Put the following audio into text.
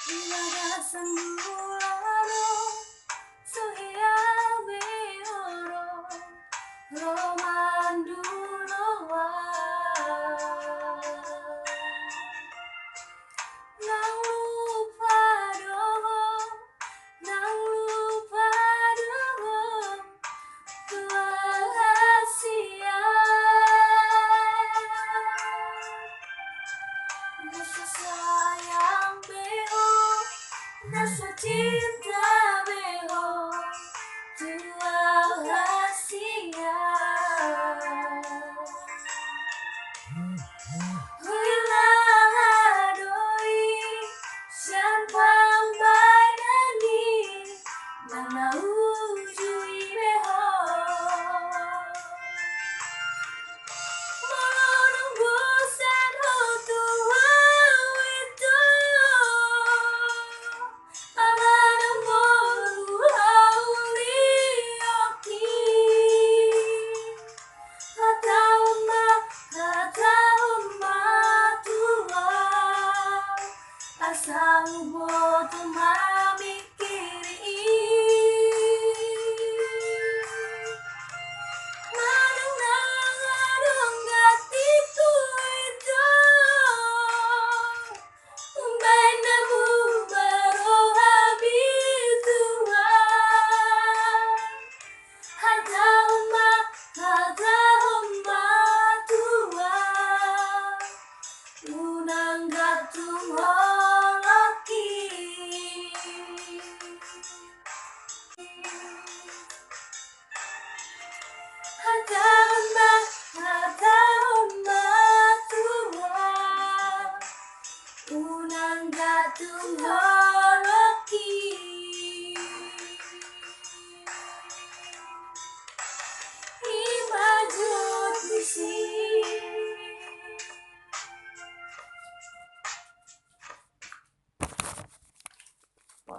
Ilaga sanggularo Suhia Beoro Romanduloa Nang lupa doho Nang lupa doho Tua Asia Rasa sayang beo Rasa cinta beo Tua Asia Huilang adoi Sian pambai nani Nana ujui beho Molorong busan hotua itu Amanang moru hauli oki Hatauma tua Asal boto mamikiri Manang nangarong gatiku itu Umbay na bumaro habituan Hatauma tua Unang gatung holoki Hatauma tua Unang gatung holoki